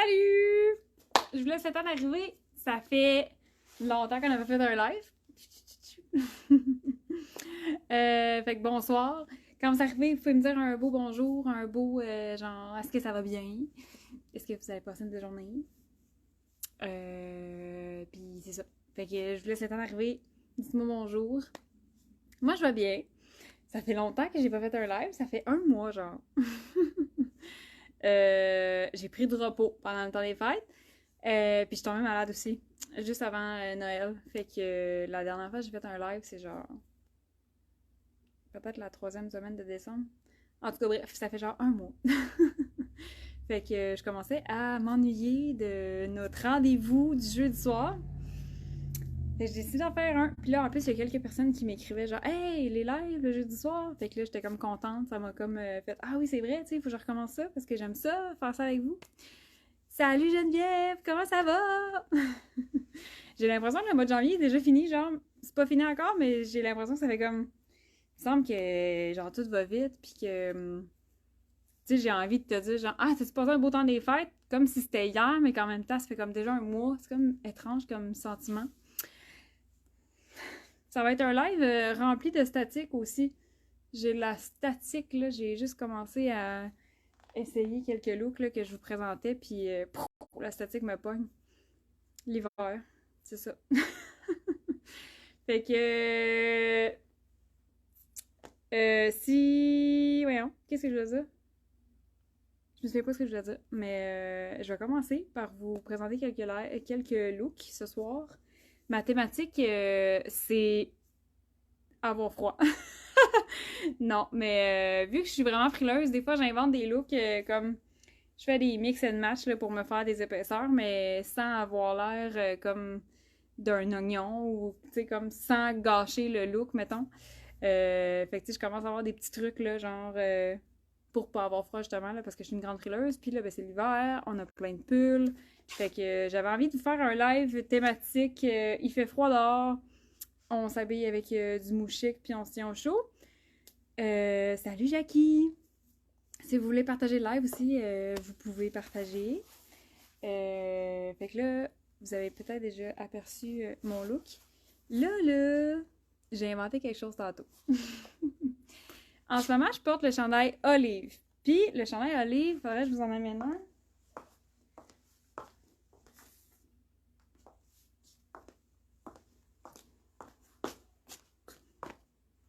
Salut! Je vous laisse le temps d'arriver. Ça fait longtemps qu'on n'a pas fait un live. Fait que bonsoir. Quand vous arrivez, vous pouvez me dire un beau bonjour, un beau genre, est-ce que ça va bien? Est-ce que vous avez passé une belle journée? Puis c'est ça. Fait que je vous laisse le temps d'arriver. Dites-moi bonjour. Moi, je vais bien. Ça fait longtemps que j'ai pas fait un live. Ça fait 1 mois, genre. J'ai pris du repos pendant le temps des fêtes. Puis je suis tombée malade aussi, juste avant Noël. Fait que la dernière fois que j'ai fait un live, c'est genre peut-être la 3e semaine de décembre. En tout cas, bref, ça fait genre 1 mois. Fait que je commençais à m'ennuyer de notre rendez-vous du jeudi soir. Fait que j'ai décidé d'en faire un. Puis là, en plus, il y a quelques personnes qui m'écrivaient genre « Hey, les lives le jeudi soir! » Fait que là, j'étais comme contente. Ça m'a comme fait « Ah oui, c'est vrai, tu sais, il faut que je recommence ça parce que j'aime ça, faire ça avec vous. » Salut Geneviève, comment ça va? J'ai l'impression que le mois de janvier est déjà fini, genre, c'est pas fini encore, mais j'ai l'impression que ça fait comme... Il me semble que, genre, tout va vite, puis que... Tu sais, j'ai envie de te dire, genre, ah, t'as-tu passé un beau temps des fêtes? Comme si c'était hier, mais qu'en même temps, ça fait comme déjà 1 mois. C'est comme étrange comme sentiment. Ça va être un live rempli de statique aussi. J'ai de la statique, là, j'ai juste commencé à essayer quelques looks là, que je vous présentais, puis la statique me pogne. L'hiver, c'est ça. Fait que... si... Voyons, qu'est-ce que je veux dire? Je me souviens pas ce que je voulais dire, mais je vais commencer par vous présenter quelques looks ce soir. Ma thématique, c'est avoir froid. Non, mais vu que je suis vraiment frileuse, des fois j'invente des looks comme... Je fais des mix and match là, pour me faire des épaisseurs, mais sans avoir l'air comme d'un oignon ou, tu sais, comme sans gâcher le look, mettons. Fait que, tu sais, je commence à avoir des petits trucs, là, genre, pour pas avoir froid, justement, là, parce que je suis une grande frileuse. Puis là, ben, c'est l'hiver, on a plein de pulls. Fait que j'avais envie de vous faire un live thématique. Il fait froid dehors, on s'habille avec du mouchique, puis on se tient au chaud. Salut Jackie! Si vous voulez partager le live aussi, vous pouvez partager. Fait que là, vous avez peut-être déjà aperçu mon look. Là, j'ai inventé quelque chose tantôt. En ce moment, je porte le chandail olive. Puis, le chandail olive, faudrait que je vous en amène un.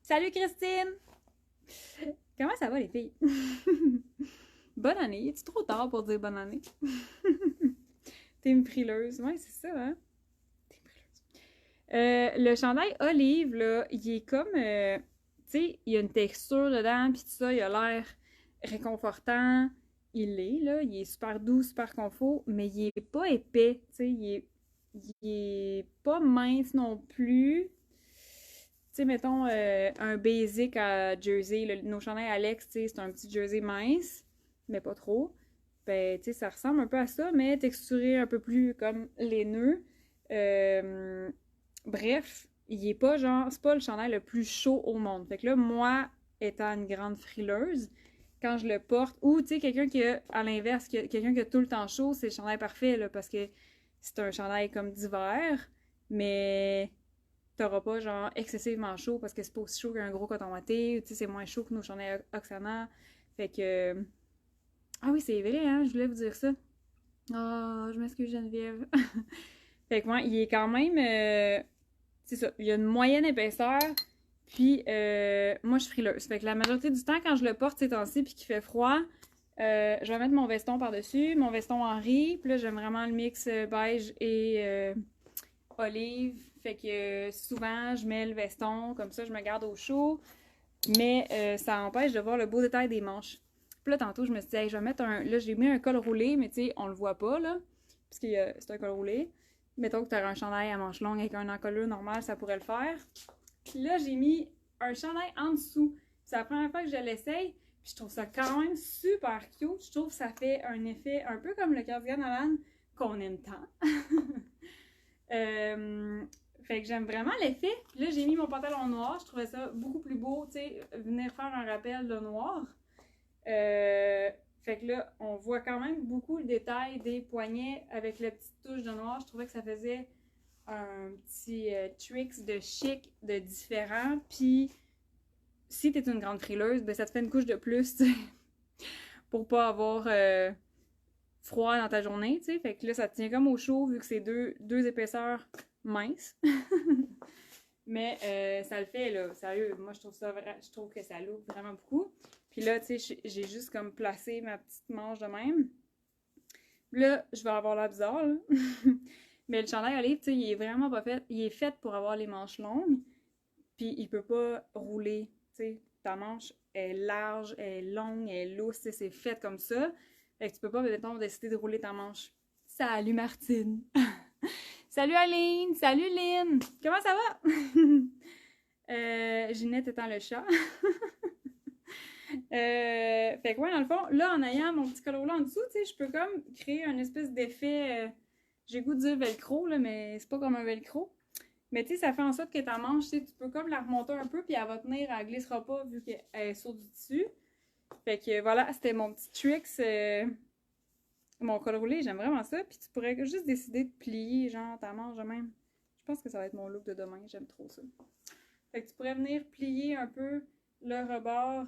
Salut Christine! Comment ça va les filles? Bonne année. Est-ce trop tard pour dire bonne année? T'es une frileuse. Ouais, c'est ça, hein? T'es une frileuse. Le chandail olive, là, il est comme... tu sais, il y a une texture dedans, puis tout ça, il a l'air réconfortant. Il est super doux, super confort, mais il est pas épais, tu sais, il est pas mince non plus. Tu sais, mettons, un basic à jersey, nos chandails Alex, tu sais, c'est un petit jersey mince, mais pas trop. Ben, tu sais, ça ressemble un peu à ça, mais texturé un peu plus comme laineux. Bref, il est pas genre, c'est pas le chandail le plus chaud au monde. Fait que là, moi, étant une grande frileuse, quand je le porte, ou tu sais, quelqu'un qui a, à l'inverse, quelqu'un qui a tout le temps chaud, c'est le chandail parfait, là, parce que c'est un chandail comme d'hiver, mais t'auras pas genre excessivement chaud parce que c'est pas aussi chaud qu'un gros coton watté, tu sais, c'est moins chaud que nos chandails Oxana. Fait que. Ah oui, c'est vrai, hein, je voulais vous dire ça. Ah, je m'excuse, Geneviève. Fait que moi, il est quand même. C'est ça, il y a une moyenne épaisseur. Puis, moi, je suis frileuse. Fait que la majorité du temps, quand je le porte ces temps-ci puis qu'il fait froid, je vais mettre mon veston par-dessus, mon veston en riz. Puis là, j'aime vraiment le mix beige et olive. Fait que souvent, je mets le veston, comme ça, je me garde au chaud. Mais ça empêche de voir le beau détail des manches. Puis là, tantôt, je me suis dit, hey, je vais mettre un. Là, j'ai mis un col roulé, mais tu sais, on le voit pas, là. Parce que c'est un col roulé. Mettons que tu as un chandail à manches longues avec un encolure normal, ça pourrait le faire. Puis là, j'ai mis un chandail en dessous. C'est la première fois que je l'essaye. Puis je trouve ça quand même super cute. Je trouve que ça fait un effet un peu comme le cardigan Alan qu'on aime tant. Fait que j'aime vraiment l'effet. Puis là, j'ai mis mon pantalon noir. Je trouvais ça beaucoup plus beau, tu sais, venir faire un rappel de noir. Fait que là, on voit quand même beaucoup le détail des poignets avec la petite touche de noir. Je trouvais que ça faisait un petit tricks de chic, de différent. Puis, si t'es une grande frileuse, ben ça te fait une couche de plus, tu sais, pour pas avoir froid dans ta journée, tu sais. Fait que là, ça te tient comme au chaud vu que c'est deux épaisseurs minces. Mais ça le fait, là. Sérieux, moi, je trouve que ça look vraiment beaucoup. Puis là, tu sais, j'ai juste comme placé ma petite manche de même. Là, je vais avoir la bizarre, là. Mais le chandail olive, tu sais, il est vraiment pas fait. Il est fait pour avoir les manches longues. Puis il peut pas rouler, tu sais. Ta manche est large, elle est longue, elle est lousse, tu sais, c'est fait comme ça. Fait que tu peux pas, mettons, décider de rouler ta manche. Salut Martine! Salut Aline! Salut Lynn! Comment ça va? Ginette étant le chat. Fait que ouais, dans le fond, là, en ayant mon petit col roulant en dessous, tu sais, je peux comme créer un espèce d'effet, j'ai goût de dire velcro, là, mais c'est pas comme un velcro. Mais tu sais, ça fait en sorte que ta manche, tu peux comme la remonter un peu, puis elle va tenir, elle glissera pas vu qu'elle est sur du dessus. Fait que voilà, c'était mon petit tricks, mon col roulé, j'aime vraiment ça. Puis tu pourrais juste décider de plier, genre, ta manche de même. Je pense que ça va être mon look de demain, j'aime trop ça. Fait que tu pourrais venir plier un peu le rebord,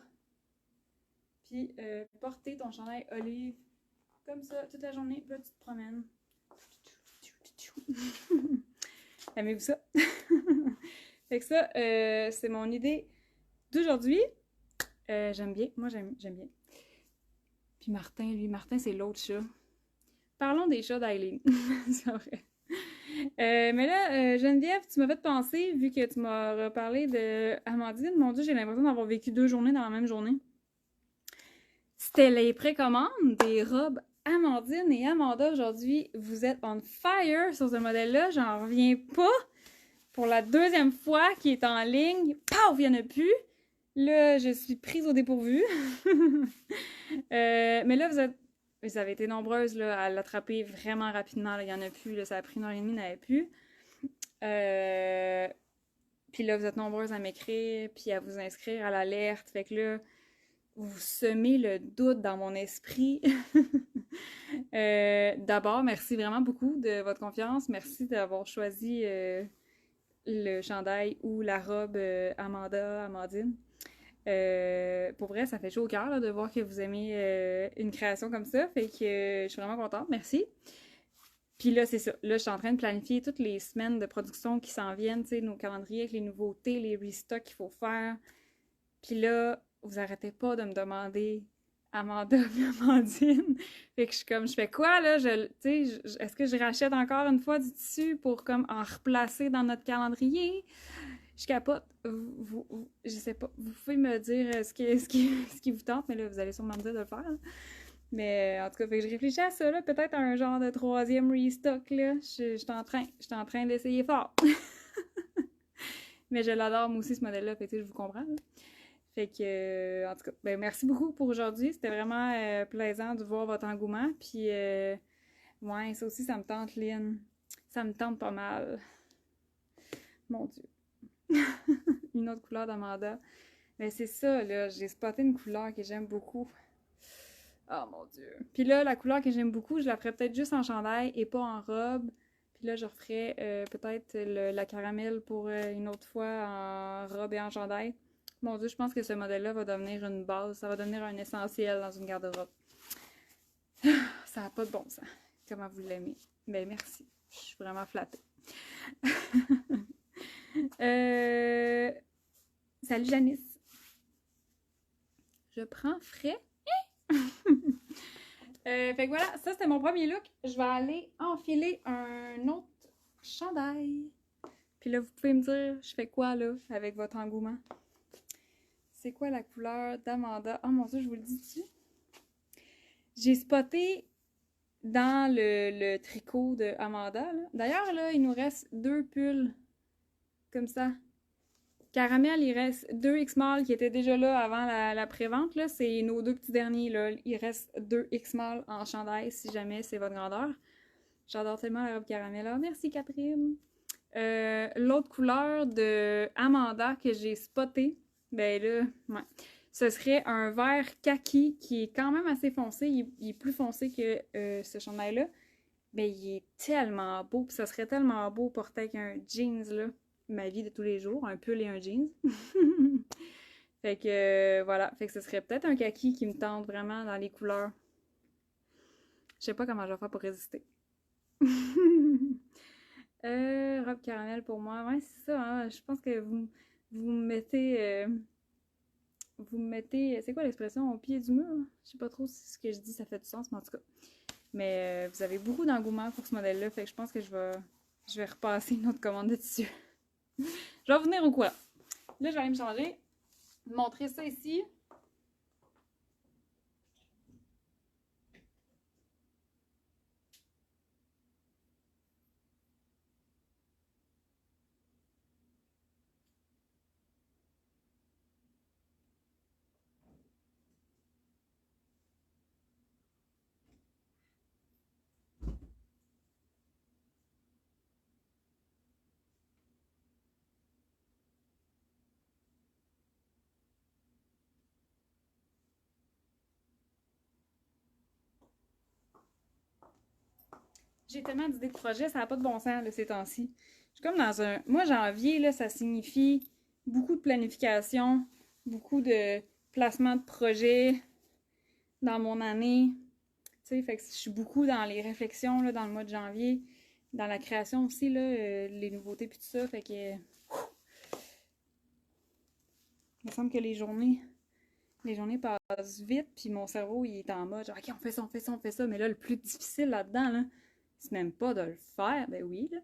puis porter ton chandail olive comme ça toute la journée, puis là tu te promènes. Aimez-vous ça? Fait que ça, c'est mon idée d'aujourd'hui. J'aime bien, moi j'aime bien. Puis Martin c'est l'autre chat. Parlons des chats d'Aileen. C'est vrai. Mais là, Geneviève, tu m'as fait penser, vu que tu m'as reparlé de Amandine, mon Dieu, j'ai l'impression d'avoir vécu 2 journées dans la même journée. C'était les précommandes des robes Amandine et Amanda aujourd'hui. Vous êtes on fire sur ce modèle-là, j'en reviens pas. Pour la 2e fois qui est en ligne, paf, il n'y en a plus. Là, je suis prise au dépourvu. Mais là, vous avez été nombreuses là, à l'attraper vraiment rapidement. Là. Il n'y en a plus. Là, ça a pris 1h30, il n'y en avait plus. Puis là, vous êtes nombreuses à m'écrire, puis à vous inscrire à l'alerte. Fait que là, vous semez le doute dans mon esprit. D'abord, merci vraiment beaucoup de votre confiance. Merci d'avoir choisi le chandail ou la robe Amandine. Pour vrai, ça fait chaud au cœur là, de voir que vous aimez une création comme ça. Fait que je suis vraiment contente. Merci. Puis là, c'est ça. Là, je suis en train de planifier toutes les semaines de production qui s'en viennent, tu sais, nos calendriers avec les nouveautés, les restocks qu'il faut faire. Puis là, vous arrêtez pas de me demander Amanda et Amandine. Fait que je fais quoi, là? Est-ce que je rachète encore une fois du tissu pour comme en replacer dans notre calendrier? Je capote. Je sais pas. Vous pouvez me dire ce qui vous tente, mais là, vous allez sûrement me dire de le faire. Hein. Mais en tout cas, fait que je réfléchis à ça, là. Peut-être à un genre de 3e restock, là. Je suis en train d'essayer fort. Mais je l'adore, moi aussi, ce modèle-là. Fait que je vous comprends, là. Fait que, en tout cas, ben, merci beaucoup pour aujourd'hui. C'était vraiment plaisant de voir votre engouement. Puis, ouais, ça aussi, ça me tente, Lynn. Ça me tente pas mal. Mon Dieu. Une autre couleur d'Amanda. Mais c'est ça, là. J'ai spoté une couleur que j'aime beaucoup. Oh mon Dieu. Puis là, la couleur que j'aime beaucoup, je la ferais peut-être juste en chandail et pas en robe. Puis là, je referais peut-être la caramel pour une autre fois en robe et en chandail. Mon Dieu, je pense que ce modèle-là va devenir une base. Ça va devenir un essentiel dans une garde-robe. Ça n'a pas de bon sens. Comment vous l'aimez. Ben merci. Je suis vraiment flattée. Salut Janice. Je prends frais. Fait que voilà, ça c'était mon premier look. Je vais aller enfiler un autre chandail. Puis là, vous pouvez me dire, je fais quoi là avec votre engouement? C'est quoi la couleur d'Amanda? Oh mon Dieu, je vous le dis dessus. J'ai spoté dans le tricot de Amanda. D'ailleurs, là, il nous reste 2 pulls comme ça. Caramel, il reste 2 X-Mall qui étaient déjà là avant la pré-vente. C'est nos 2 petits derniers. Là. Il reste 2 X-Mall en chandail si jamais c'est votre grandeur. J'adore tellement la robe caramel. Oh, merci Catherine. L'autre couleur de Amanda que j'ai spoté, ben là, ouais. ce serait un vert kaki qui est quand même assez foncé. Il est plus foncé que ce chandail-là. Mais il est tellement beau, puis ça serait tellement beau porter avec un jeans, là, ma vie de tous les jours, un pull et un jeans. Fait que voilà, fait que ce serait peut-être un kaki qui me tente vraiment dans les couleurs. Je sais pas comment je vais faire pour résister. Robe caramel pour moi, ouais, c'est ça, hein? Je pense que vous me mettez... vous me mettez, c'est quoi l'expression, au pied du mur? Je sais pas trop si ce que je dis ça fait du sens, mais en tout cas. Mais vous avez beaucoup d'engouement pour ce modèle-là, fait que je pense que je vais repasser une autre commande dessus. Je vais revenir au courant. Là, je vais aller me changer, montrer ça ici. J'ai tellement d'idées de projets, ça n'a pas de bon sens là, ces temps-ci. Je suis comme dans un. Moi, janvier, là, ça signifie beaucoup de planification, beaucoup de placement de projets dans mon année. Tu sais, fait que je suis beaucoup dans les réflexions là, dans le mois de janvier, dans la création aussi, là, les nouveautés puis tout ça. Fait que. Il me semble que les journées passent vite, puis mon cerveau, il est en mode genre, OK, on fait ça, on fait ça, on fait ça. Mais là, le plus difficile là-dedans, là, c'est même pas de le faire. Ben oui, là.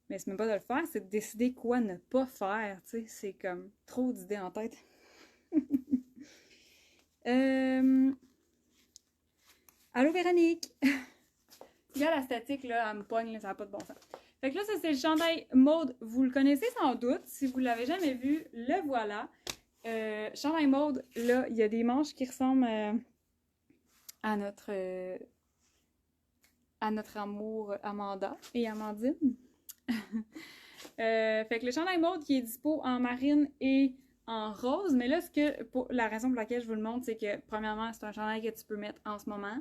Mais c'est même pas de le faire, c'est de décider quoi ne pas faire. Tu sais, c'est comme trop d'idées en tête. Allô, Véronique! Regarde la statique, là, elle me pogne, là, ça n'a pas de bon sens. Fait que là, ça, c'est le chandail maude. Vous le connaissez sans doute. Si vous l'avez jamais vu, le voilà. Chandail maude, là, il y a des manches qui ressemblent à notre amour Amanda et Amandine. Fait que le chandail maude qui est dispo en marine et en rose, mais là, la raison pour laquelle je vous le montre, c'est que premièrement, c'est un chandail que tu peux mettre en ce moment,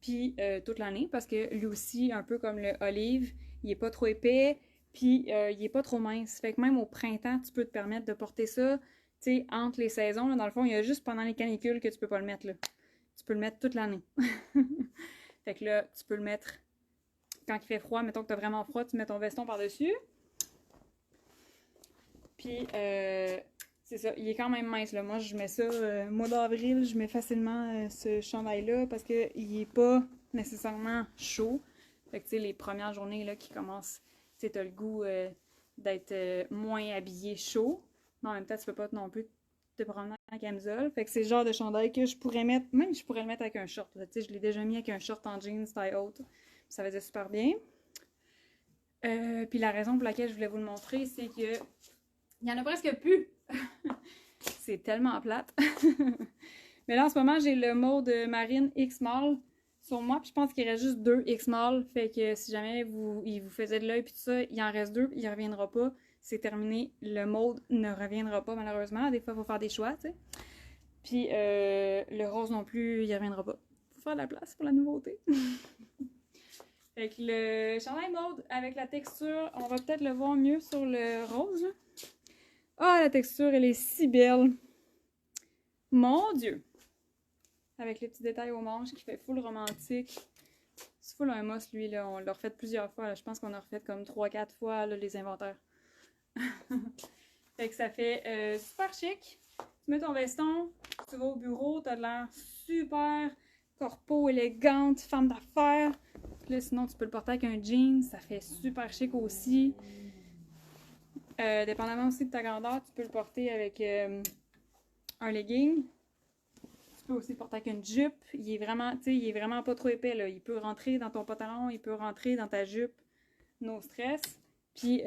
puis toute l'année, parce que lui aussi, un peu comme le olive, il est pas trop épais, puis il est pas trop mince. Fait que même au printemps, tu peux te permettre de porter ça, tu sais, entre les saisons. Là, dans le fond, il y a juste pendant les canicules que tu peux pas le mettre, là. Tu peux le mettre toute l'année. Fait que là, tu peux le mettre quand il fait froid. Mettons que tu as vraiment froid, tu mets ton veston par-dessus. Puis, c'est ça, il est quand même mince, là. Moi, je mets ça, mois d'avril, je mets facilement ce chandail-là parce qu'il est pas nécessairement chaud. Fait que, tu sais, les premières journées, là, qui commencent, tu sais, t'as le goût d'être moins habillé chaud. Mais en même temps, tu peux pas non plus te promener en camisole. Fait que c'est le genre de chandail que je pourrais mettre, même je pourrais le mettre avec un short. Tu sais, je l'ai déjà mis avec un short en jeans taille haute. Ça faisait super bien. Puis la raison pour laquelle je voulais vous le montrer, c'est que il y en a presque plus. C'est tellement plate. Mais là, en ce moment, j'ai le mode marine X-Mall sur moi. Puis je pense qu'il reste juste 2 X-Mall. Fait que si jamais il vous faisait de l'œil puis tout ça, il en reste 2. Il reviendra pas. C'est terminé. Le mode ne reviendra pas, malheureusement. Des fois, il faut faire des choix, tu sais. Puis le rose non plus, il reviendra pas. Faut faire de la place pour la nouveauté. Fait que le chandail maude avec la texture, on va peut-être le voir mieux sur le rose, là. Ah, la texture, elle est si belle. Mon Dieu! Avec les petits détails aux manches qui fait full romantique. C'est full un must, lui, là. On l'a refait plusieurs fois, là. Je pense qu'on a refait comme 3-4 fois, là, les inventaires. Fait que ça fait super chic. Tu mets ton veston, tu vas au bureau, t'as de l'air super corpo, élégante, femme d'affaires. Là, sinon, tu peux le porter avec un jean, ça fait super chic aussi. Dépendamment aussi de ta grandeur, tu peux le porter avec un legging. Tu peux aussi le porter avec une jupe. Il est vraiment pas trop épais, là. Il peut rentrer dans ton pantalon, il peut rentrer dans ta jupe. No stress. Puis,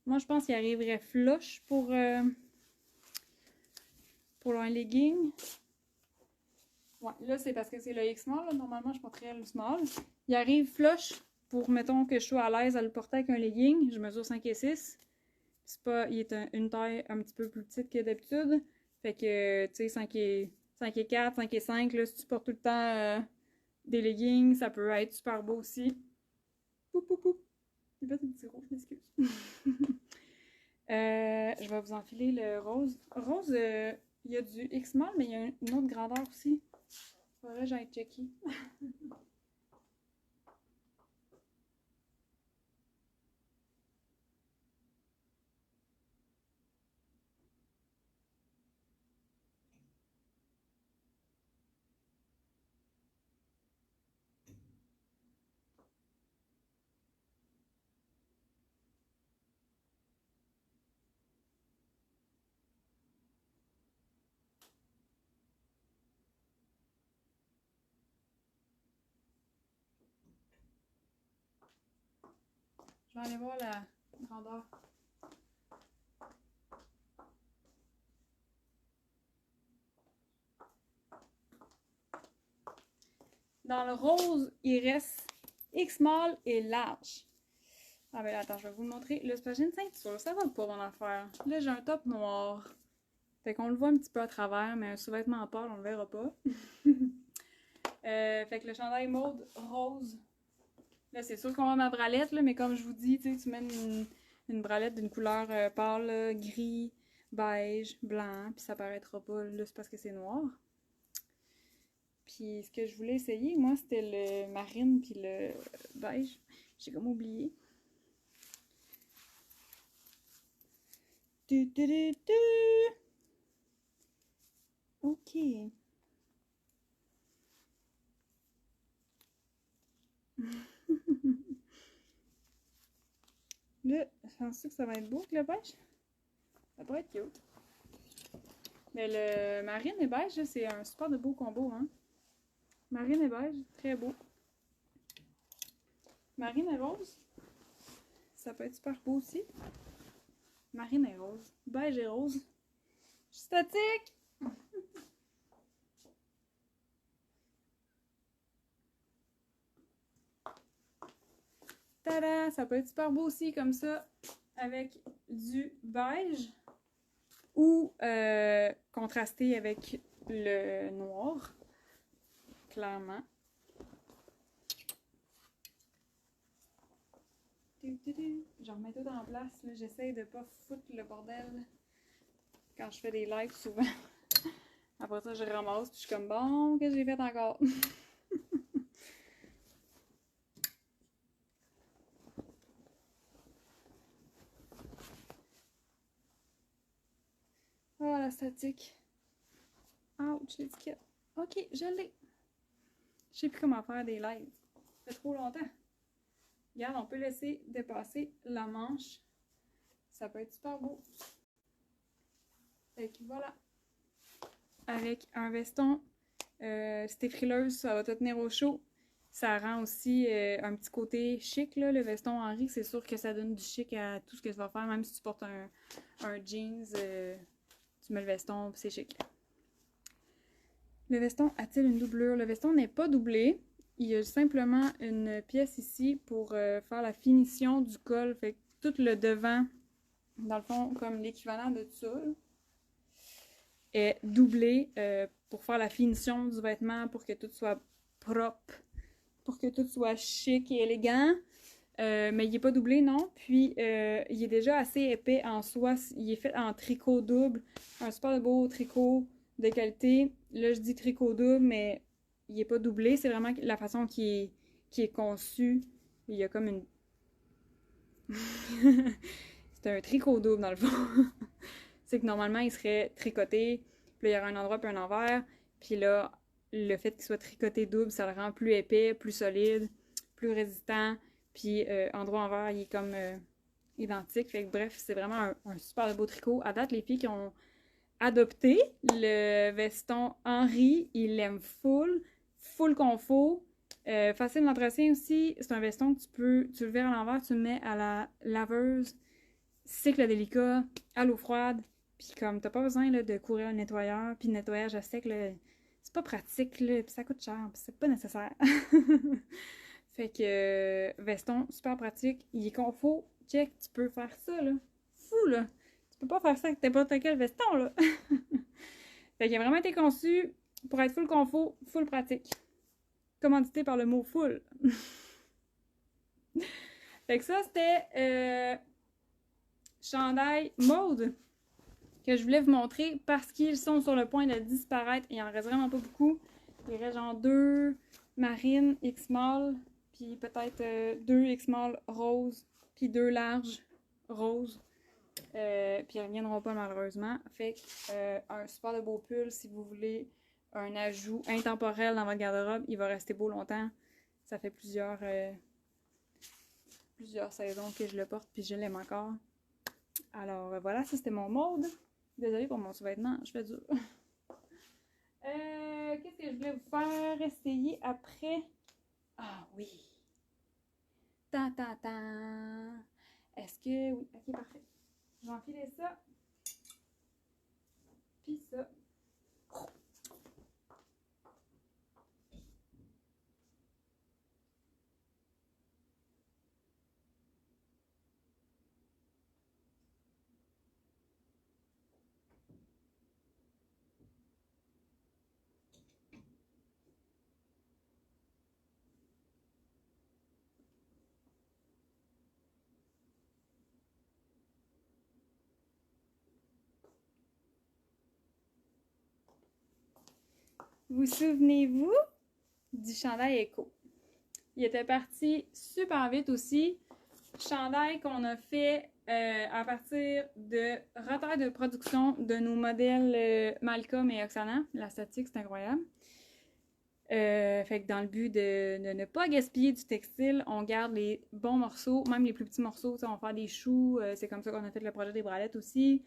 moi, je pense qu'il arriverait flush pour un legging. Ouais, là, c'est parce que c'est le X-Small. Là. Normalement, je porterais le small. Il arrive flush pour, mettons, que je sois à l'aise à le porter avec un legging. Je mesure 5 et 6. C'est pas, il est une taille un petit peu plus petite que d'habitude. Fait que, tu sais, 5 et 4, 5 et 5, là, si tu portes tout le temps des leggings, ça peut être super beau aussi. Poup, poup, poup. J'ai fait un petit rouge, je m'excuse. Je vais vous enfiler le rose. Rose, il y a du X-Mall, mais il y a une autre grandeur aussi. Faudrait que j'aille checker. Je vais aller voir la grandeur. Dans le rose, il reste X-Mall et large. Ah ben là, attends, je vais vous le montrer. Là, c'est pas une ceinture, ça va pas mon affaire. Là, j'ai un top noir. Fait qu'on le voit un petit peu à travers, mais un sous-vêtement pâle, on le verra pas. Fait que le chandail mauve rose. Là, c'est sûr qu'on a ma bralette, là, mais comme je vous dis, tu mets une bralette d'une couleur pâle, là, gris, beige, blanc, puis ça paraîtra pas, là, c'est parce que c'est noir. Puis ce que je voulais essayer, moi, c'était le marine puis le beige. J'ai comme oublié. Ok. Là, je pense que ça va être beau avec le beige. Ça pourrait être cute. Mais le marine et beige, c'est un super de beau combo, hein. Marine et beige, très beau. Marine et rose, ça peut être super beau aussi. Marine et rose. Beige et rose. Je suis statique! Tada! Ça peut être super beau aussi, comme ça, avec du beige. Ou contrasté avec le noir. Clairement. Je remets tout en place. J'essaie de pas foutre le bordel quand je fais des lives souvent. Après ça, je ramasse puis je suis comme bon, qu'est-ce que j'ai fait encore? Ah, la statique. Ouch, l'étiquette. Ok, je l'ai. Je sais plus comment faire des lives. Ça fait trop longtemps. Regarde, on peut laisser dépasser la manche. Ça peut être super beau. Fait que voilà. Avec un veston, si t'es frileuse, ça va te tenir au chaud. Ça rend aussi un petit côté chic, là. Le veston Henri, c'est sûr que ça donne du chic à tout ce que tu vas faire. Même si tu portes un jeans, tu mets le veston, puis c'est chic. Le veston a-t-il une doublure? Le veston n'est pas doublé. Il y a simplement une pièce ici pour faire la finition du col. Fait que tout le devant, dans le fond, comme l'équivalent de ça, là, est doublé pour faire la finition du vêtement, pour que tout soit propre, pour que tout soit chic et élégant. Mais il n'est pas doublé, non. Puis, il est déjà assez épais en soi. Il est fait en tricot double. Un super beau tricot de qualité. Là, je dis tricot double, mais il n'est pas doublé. C'est vraiment la façon qui est conçu. Il y a comme une... C'est un tricot double, dans le fond. C'est que normalement, il serait tricoté. Puis là, il y aurait un endroit puis un envers. Puis là, le fait qu'il soit tricoté double, ça le rend plus épais, plus solide, plus résistant. Puis endroit envers, il est comme identique. Fait que bref, c'est vraiment un super beau tricot. À date, les filles qui ont adopté le veston Henri, ils l'aiment full confort. Facile d'entretien aussi. C'est un veston que tu le verres à l'envers, tu le mets à la laveuse, cycle délicat, à l'eau froide. Puis comme t'as pas besoin là, de courir un nettoyeur, puis le nettoyage à sec, là, c'est pas pratique, là, puis ça coûte cher, puis c'est pas nécessaire. Fait que veston, super pratique. Il est confort. Check, tu peux faire ça, là. Fou, là. Tu peux pas faire ça avec n'importe quel veston, là. Fait qu'il a vraiment été conçu pour être full confort, full pratique. Commandité par le mot full. Fait que ça, c'était chandail mode que je voulais vous montrer parce qu'ils sont sur le point de disparaître. Il en reste vraiment pas beaucoup. Il reste genre 2 marines X-Mall, puis peut-être 2 X-Mall roses, puis 2 larges roses. Puis ils reviendront pas malheureusement. Fait que un super de beau pull si vous voulez un ajout intemporel dans votre garde-robe, il va rester beau longtemps. Ça fait plusieurs saisons que je le porte puis je l'aime encore. Alors voilà, ça c'était mon mode. Désolée pour mon sous-vêtement, je fais dur. Qu'est-ce que je voulais vous faire essayer après? Ah oui! Ta ta ta! Est-ce que... Oui, ok, parfait. Je vais enfiler ça. Puis ça. Vous souvenez-vous du chandail Echo? Il était parti super vite aussi. Chandail qu'on a fait à partir de retard de production de nos modèles Malcolm et Oksana. La statique, c'est incroyable. Fait que dans le but de ne pas gaspiller du textile, on garde les bons morceaux, même les plus petits morceaux. On va faire des choux. C'est comme ça qu'on a fait le projet des bralettes aussi.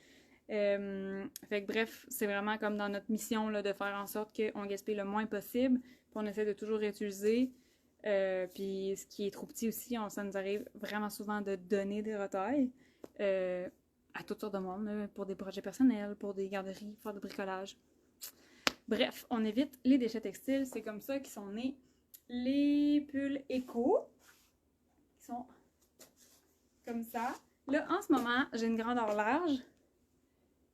Fait que bref, c'est vraiment comme dans notre mission là, de faire en sorte qu'on gaspille le moins possible. Puis on essaie de toujours réutiliser. Puis ce qui est trop petit aussi, ça nous arrive vraiment souvent de donner des retailles à toutes sortes de monde, là, pour des projets personnels, pour des garderies, faire du bricolage. Bref, on évite les déchets textiles. C'est comme ça qu'ils sont nés les pulls éco, qui sont comme ça. Là, en ce moment, j'ai une grandeur large.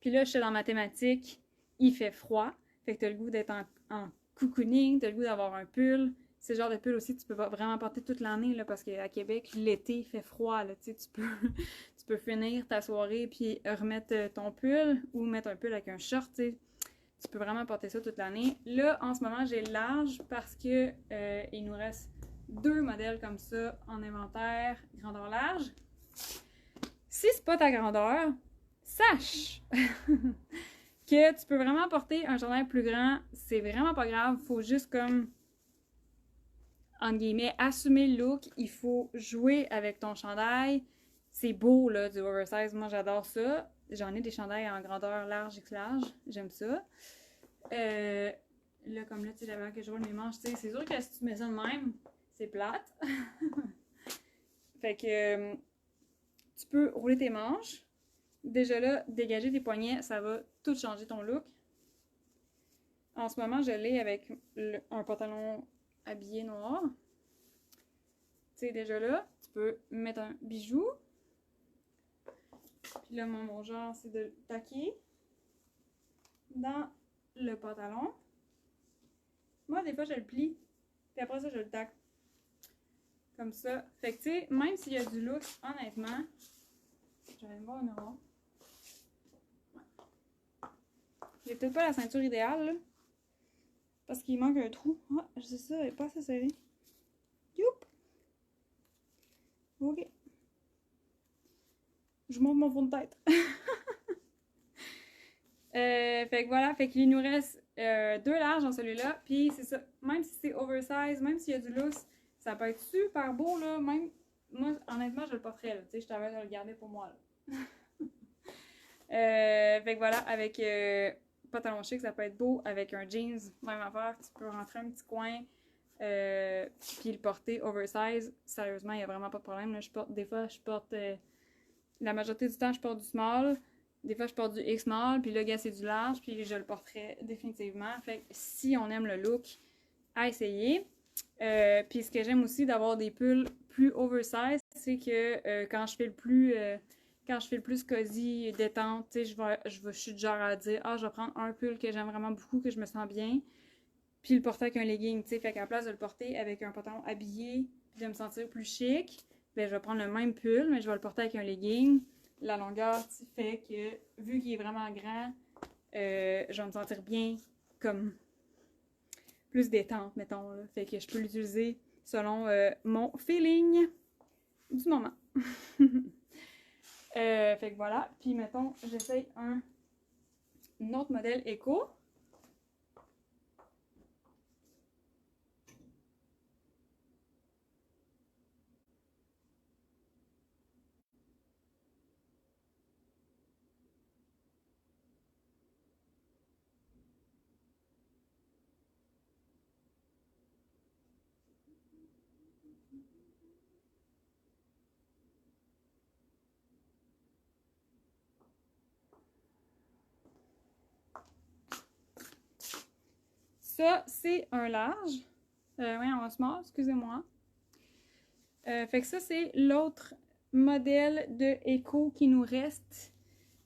Puis là, je suis dans mathématiques, il fait froid. Fait que t'as le goût d'être en cocooning, t'as le goût d'avoir un pull. C'est le genre de pull aussi que tu peux vraiment porter toute l'année, là, parce qu'à Québec, l'été, il fait froid, là, tu sais, tu peux finir ta soirée puis remettre ton pull ou mettre un pull avec un short, tu sais. Tu peux vraiment porter ça toute l'année. Là, en ce moment, j'ai le large parce que il nous reste 2 modèles comme ça en inventaire, grandeur large. Si c'est pas ta grandeur, sache que tu peux vraiment porter un chandail plus grand. C'est vraiment pas grave. Faut juste comme, entre guillemets, assumer le look. Il faut jouer avec ton chandail. C'est beau, là, du oversize. Moi, j'adore ça. J'en ai des chandails en grandeur large, X large. J'aime ça. Là, comme là, tu sais, j'avais que je roule mes manches. Tu sais, c'est sûr que si tu mets ça de même, c'est plate. Fait que tu peux rouler tes manches. Déjà là, dégager tes poignets, ça va tout changer ton look. En ce moment, je l'ai avec un pantalon habillé noir. Tu sais, déjà là, tu peux mettre un bijou. Puis là, mon genre, c'est de le taquer dans le pantalon. Moi, des fois, je le plie. Puis après ça, je le taque. Comme ça. Fait que, tu sais, même s'il y a du look, honnêtement, je vais me voir un miroir. J'ai peut-être pas la ceinture idéale, là, parce qu'il manque un trou. Ah, je sais ça, elle est pas assez serrée. Youp! Ok. Je monte mon fond de tête. Fait que voilà, fait qu'il nous reste 2 larges dans celui-là. Puis c'est ça, même si c'est oversize, même s'il y a du loose, ça peut être super beau, là. Même, moi, honnêtement, je le porterais, là. Tu sais, je t'avais de le garder pour moi, là. Fait que voilà, avec pantalon chic, ça peut être beau. Avec un jeans, même affaire, tu peux rentrer un petit coin. Puis le porter oversize, sérieusement, il n'y a vraiment pas de problème. Là, des fois, je porte... la majorité du temps, je porte du small. Des fois, je porte du X-Mall, puis là, gars, c'est du large, puis je le porterai définitivement. Fait que si on aime le look, à essayer. Puis ce que j'aime aussi d'avoir des pulls plus oversize, c'est que quand je file plus quand je fais le plus cosy et détente, tu sais, je suis du genre à dire, ah, je vais prendre un pull que j'aime vraiment beaucoup, que je me sens bien, puis le porter avec un legging, tu sais, fait qu'à la place de le porter avec un pantalon habillé, puis de me sentir plus chic, ben je vais prendre le même pull, mais je vais le porter avec un legging. La longueur fait que, vu qu'il est vraiment grand, je vais me sentir bien, comme plus détente, mettons, là. Fait que je peux l'utiliser selon mon feeling du moment. Fait que voilà. Puis mettons, j'essaye un autre modèle éco. Ça, c'est un large. Oui, un small, excusez-moi. Fait que ça, c'est l'autre modèle de éco qui nous reste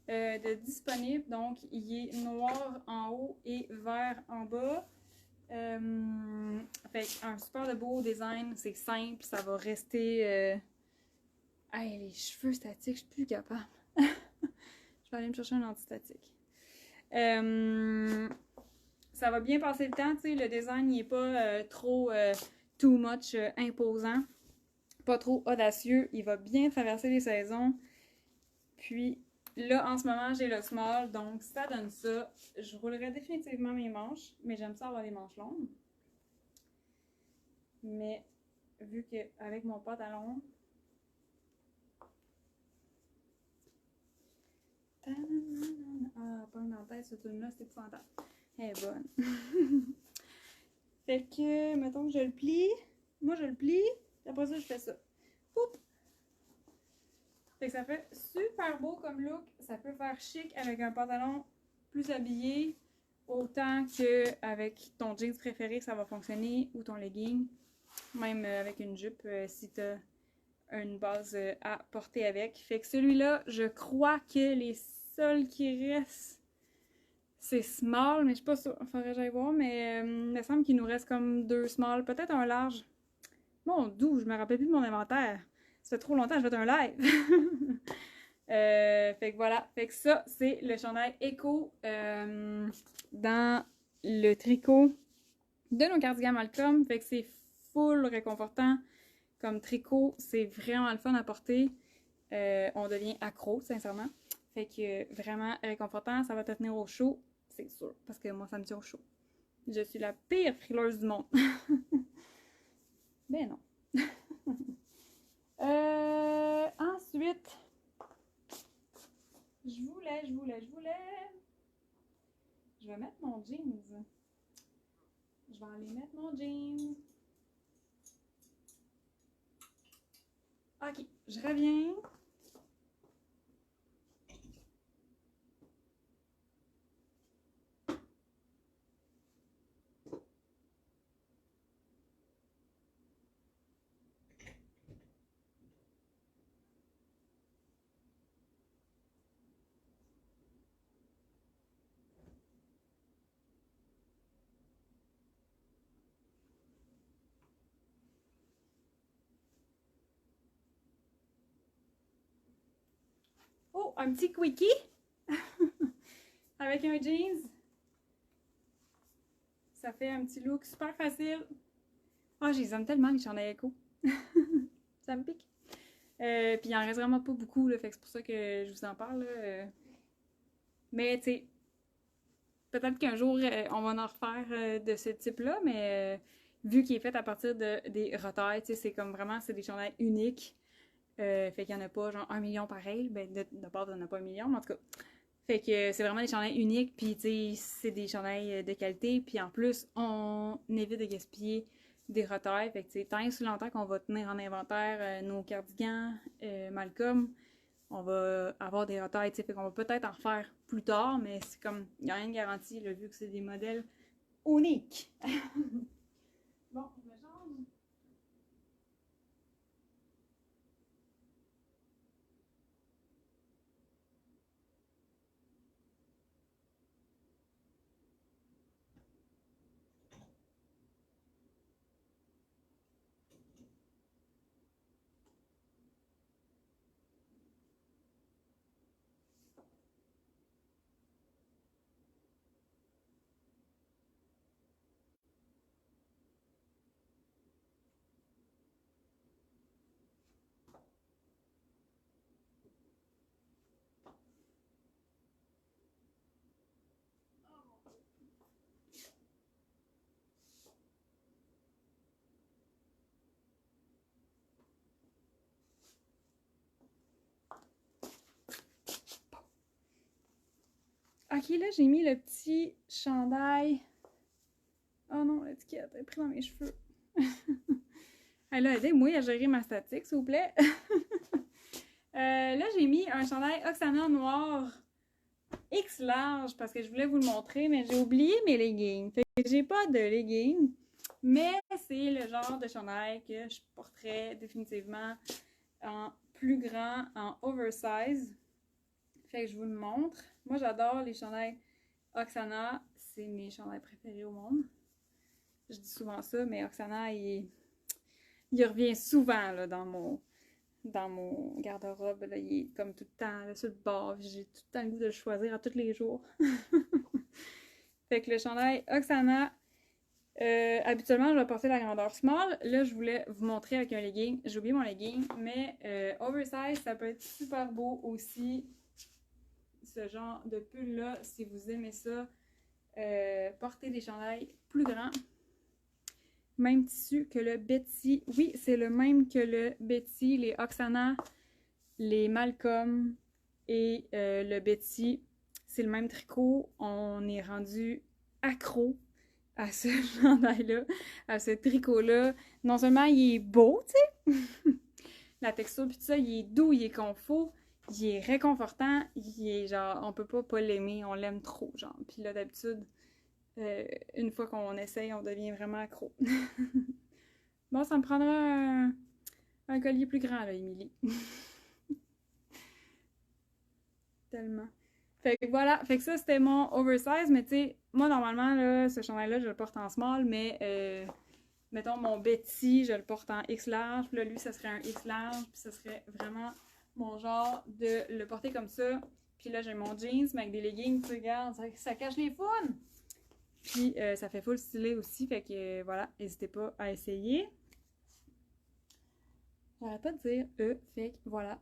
de disponible. Donc, il est noir en haut et vert en bas. Fait un super de beau design, c'est simple, ça va rester. Hey, les cheveux statiques, je suis plus capable. Je vais aller me chercher un anti-statique. Ça va bien passer le temps, tu sais, le design n'est pas trop too much imposant, pas trop audacieux, il va bien traverser les saisons. Puis là, en ce moment, j'ai le small, donc ça donne ça. Je roulerai définitivement mes manches, mais j'aime ça avoir des manches longues. Mais vu qu'avec mon pantalon, ah, pas une en tête, ce tune-là, c'est épouvantable. Elle est bonne. Fait que, mettons que je le plie. Moi, je le plie. Et après ça, je fais ça. Oups! Fait que ça fait super beau comme look. Ça peut faire chic avec un pantalon plus habillé. Autant qu'avec ton jeans préféré, ça va fonctionner. Ou ton legging. Même avec une jupe, si t'as une base à porter avec. Fait que celui-là, je crois que les seuls qui restent, c'est small, mais je suis pas sûre. Faudrait que j'aille voir, mais il me semble qu'il nous reste comme 2 small, peut-être un large. Mon doux, je me rappelle plus de mon inventaire. Ça fait trop longtemps que je fais un live. Fait que voilà. Fait que ça, c'est le chandail éco dans le tricot de nos cardigans Malcolm. Fait que c'est full réconfortant. Comme tricot, c'est vraiment le fun à porter. On devient accro, sincèrement. Fait que vraiment réconfortant, ça va te tenir au chaud, c'est sûr. Parce que moi, ça me tient au chaud. Je suis la pire frileuse du monde. Ben non. Ensuite, je voulais. Je vais mettre mon jeans. Je vais aller mettre mon jeans. Ok, je reviens. Oh, un petit quickie avec un jeans. Ça fait un petit look super facile. Ah, je les aime tellement les chandails éco. Ça me pique. Puis il en reste vraiment pas beaucoup, là, fait que c'est pour ça que je vous en parle. Là. Mais tu sais, peut-être qu'un jour on va en refaire de ce type-là, mais vu qu'il est fait à partir des retailles, tu sais, c'est comme vraiment, c'est des chandails uniques. Fait qu'il n'y en a pas genre 1 million pareil. Ben, de part, il n'y en a pas 1 million, mais en tout cas. Fait que c'est vraiment des chandails uniques, puis tu sais, c'est des chandails de qualité, puis en plus, on évite de gaspiller des retailles. Fait que tu sais, tant et si longtemps qu'on va tenir en inventaire nos cardigans, Malcolm, on va avoir des retailles, tu sais, fait qu'on va peut-être en refaire plus tard, mais c'est comme, il n'y a rien de garanti, là, vu que c'est des modèles uniques. Bon, je me change. Ok, là, j'ai mis le petit chandail. Oh non, l'étiquette est prise dans mes cheveux. Là, aidez-moi à gérer ma statique, s'il vous plaît. Là, j'ai mis un chandail Oksana noir X large parce que je voulais vous le montrer, mais j'ai oublié mes leggings. Fait que j'ai pas de leggings, mais c'est le genre de chandail que je porterais définitivement en plus grand, en oversize. Fait que je vous le montre. Moi, j'adore les chandails Oksana. C'est mes chandails préférés au monde. Je dis souvent ça, mais Oksana, il revient souvent là, dans mon garde-robe. Là, il est comme tout le temps là, sur le bord. J'ai tout le temps le goût de le choisir à tous les jours. Fait que le chandail Oksana, habituellement, je vais porter la grandeur small. Là, je voulais vous montrer avec un legging. J'ai oublié mon legging, mais oversize, ça peut être super beau aussi. Ce genre de pull-là, si vous aimez ça, portez des chandails plus grands. Même tissu que le Betty. Oui, c'est le même que le Betty, les Oksana, les Malcolm et le Betty. C'est le même tricot. On est rendu accro à ce chandail-là, à ce tricot-là. Non seulement il est beau, tu sais, la texture, puis tout ça, il est doux, il est confort, il est réconfortant, il est genre, on peut pas l'aimer, on l'aime trop, genre. Puis là, d'habitude, une fois qu'on essaye, on devient vraiment accro. Bon, ça me prendra un collier plus grand, là, Émilie. Tellement. Fait que voilà, fait que ça, c'était mon oversize, mais tu sais, moi, normalement, là, ce chandail-là, je le porte en small, mais mettons, mon Betty, je le porte en X large, puis là, lui, ça serait un X large, puis ça serait vraiment mon genre de le porter comme ça. Puis là, j'ai mon jeans, mais avec des leggings, tu regardes, ça cache les founes! Puis ça fait full stylé aussi, fait que voilà, n'hésitez pas à essayer. J'arrête pas de dire fait que voilà.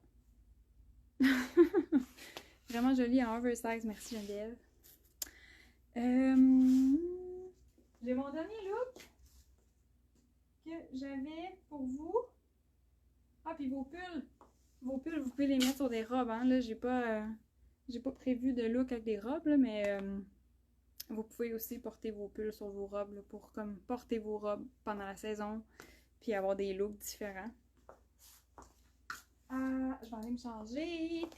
Vraiment joli en oversize, merci Geneviève. J'ai mon dernier look que j'avais pour vous. Ah, puis vos pulls, vous pouvez les mettre sur des robes, hein. Là, j'ai pas prévu de look avec des robes, là, mais vous pouvez aussi porter vos pulls sur vos robes là, pour comme porter vos robes pendant la saison, puis avoir des looks différents. Ah, je vais aller me changer.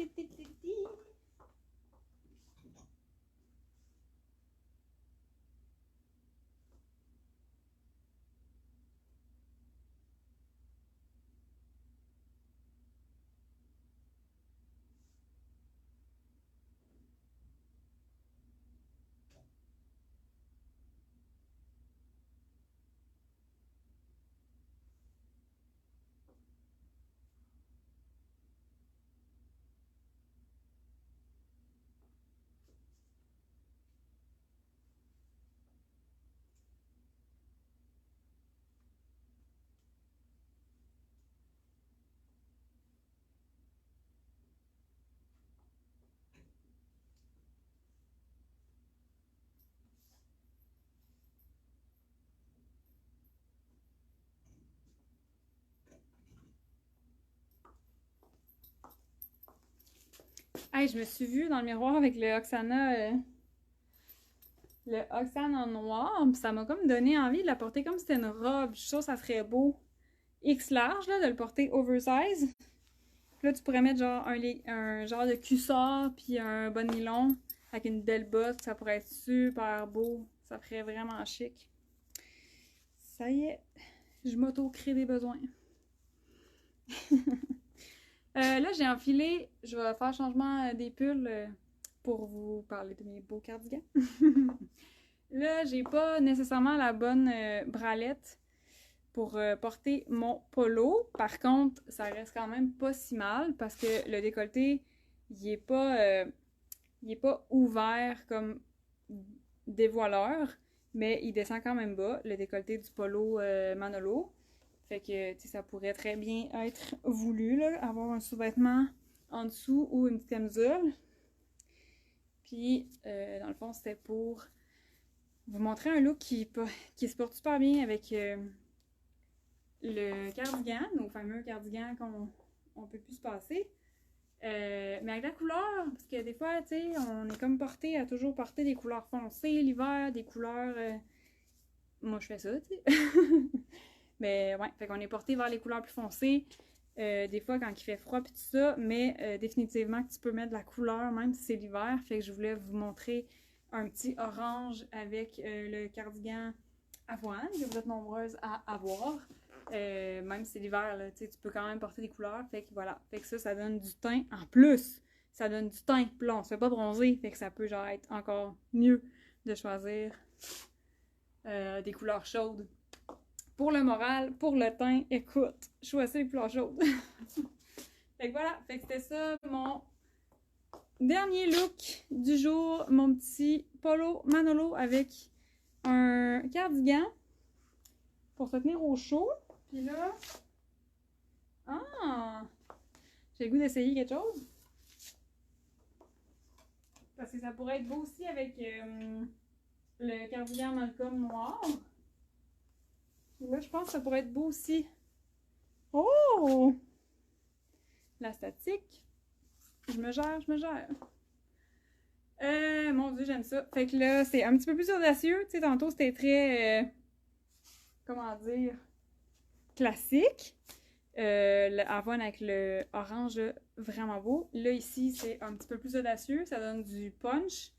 Hey, je me suis vue dans le miroir avec le Oksana en noir, puis ça m'a comme donné envie de la porter comme si c'était une robe. Je suis sûre que ça serait beau. X large, là, de le porter oversize. Puis là, tu pourrais mettre genre un genre de cuissard, puis un bas de nylon avec une belle botte. Ça pourrait être super beau. Ça ferait vraiment chic. Ça y est, je m'auto-crée des besoins. Là, j'ai enfilé, je vais faire changement des pulls pour vous parler de mes beaux cardigans. Là, j'ai pas nécessairement la bonne bralette pour porter mon polo. Par contre, ça reste quand même pas si mal parce que le décolleté, il est pas ouvert comme dévoileur, mais il descend quand même bas, le décolleté du polo Manolo. Fait que, tu sais, ça pourrait très bien être voulu, là, avoir un sous-vêtement en dessous ou une petite camisole. Puis, dans le fond, c'était pour vous montrer un look qui se porte super bien avec le cardigan, nos fameux cardigans qu'on peut plus se passer. Mais avec la couleur, parce que des fois, tu sais, on est comme porté à toujours porter des couleurs foncées l'hiver, des couleurs... Moi, je fais ça, tu sais. Mais ouais, fait qu'on est porté vers les couleurs plus foncées. Des fois, quand il fait froid pis tout ça, mais définitivement que tu peux mettre de la couleur, même si c'est l'hiver. Fait que je voulais vous montrer un petit orange avec le cardigan avoine que vous êtes nombreuses à avoir. Même si c'est l'hiver, là, tu peux quand même porter des couleurs. Fait que voilà. Fait que ça donne du teint en plus. Ça donne du teint. Puis là, on se fait pas bronzer. Fait que ça peut genre être encore mieux de choisir des couleurs chaudes. Pour le moral, pour le teint, écoute, choisis les couleurs chaudes. Fait que voilà. Fait que c'était ça mon dernier look du jour. Mon petit polo Manolo avec un cardigan pour se tenir au chaud. Puis là, j'ai le goût d'essayer quelque chose. Parce que ça pourrait être beau aussi avec le cardigan Malcolm noir. Et là, je pense que ça pourrait être beau aussi. Oh! La statique. Je me gère, je me gère. Mon Dieu, j'aime ça. Fait que là, c'est un petit peu plus audacieux. Tu sais, tantôt, c'était très... comment dire? Classique. L'avoine avec le orange, vraiment beau. Là, ici, c'est un petit peu plus audacieux. Ça donne du punch.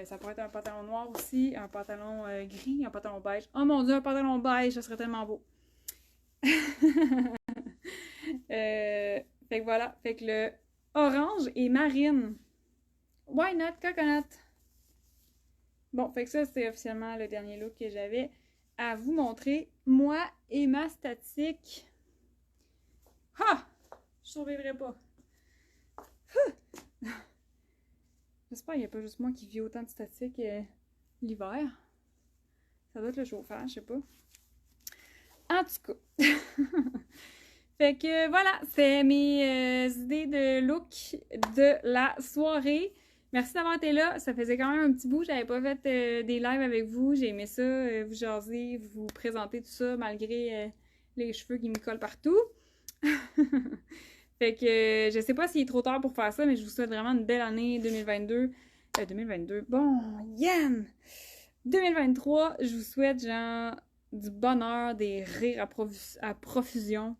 Ça pourrait être un pantalon noir aussi, un pantalon gris, un pantalon beige. Oh mon Dieu, un pantalon beige, ça serait tellement beau. Fait que voilà. Fait que le orange et marine. Why not coconut? Bon, fait que ça, c'est officiellement le dernier look que j'avais à vous montrer. Moi et ma statique. Ha! Je survivrai pas. J'espère qu'il n'y a pas juste moi qui vis autant de statiques l'hiver. Ça doit être le chauffage, je sais pas. En tout cas. Fait que voilà, c'est mes idées de look de la soirée. Merci d'avoir été là. Ça faisait quand même un petit bout. J'avais pas fait des lives avec vous. J'ai aimé ça, vous jaser, vous présenter tout ça malgré les cheveux qui me collent partout. Fait que je sais pas s'il est trop tard pour faire ça, mais je vous souhaite vraiment une belle année 2022. 2022, bon, Yann! 2023, je vous souhaite genre du bonheur, des rires à profusion,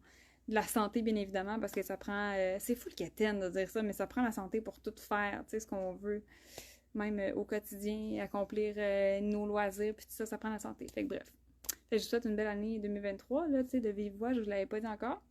de la santé bien évidemment, parce que ça prend... c'est fou le quétaine de dire ça, mais ça prend la santé pour tout faire, tu sais, ce qu'on veut, même au quotidien, accomplir nos loisirs, puis tout ça, ça prend la santé. Fait que bref. Fait que je vous souhaite une belle année 2023, là, tu sais, de vive voix, je vous l'avais pas dit encore.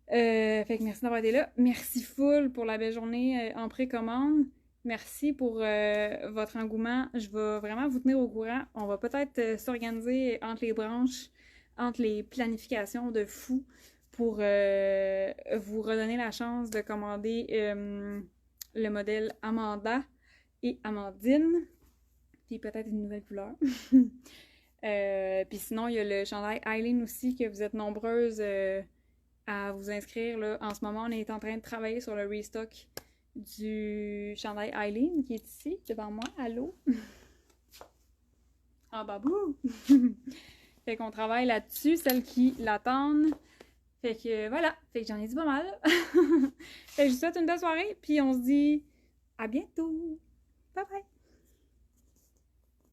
Fait que merci d'avoir été là. Merci full pour la belle journée en précommande. Merci pour votre engouement. Je vais vraiment vous tenir au courant. On va peut-être s'organiser entre les branches, entre les planifications de fou pour vous redonner la chance de commander le modèle Amanda et Amandine. Puis peut-être une nouvelle couleur. Puis sinon, il y a le chandail Eileen aussi, que vous êtes nombreuses à vous inscrire. Là. En ce moment, on est en train de travailler sur le restock du chandail Eileen qui est ici, devant moi. Allô? Ah, babou! Fait qu'on travaille là-dessus, celles qui l'attendent. Fait que voilà, fait que j'en ai dit pas mal. Fait que je vous souhaite une belle soirée, puis on se dit à bientôt! Bye bye!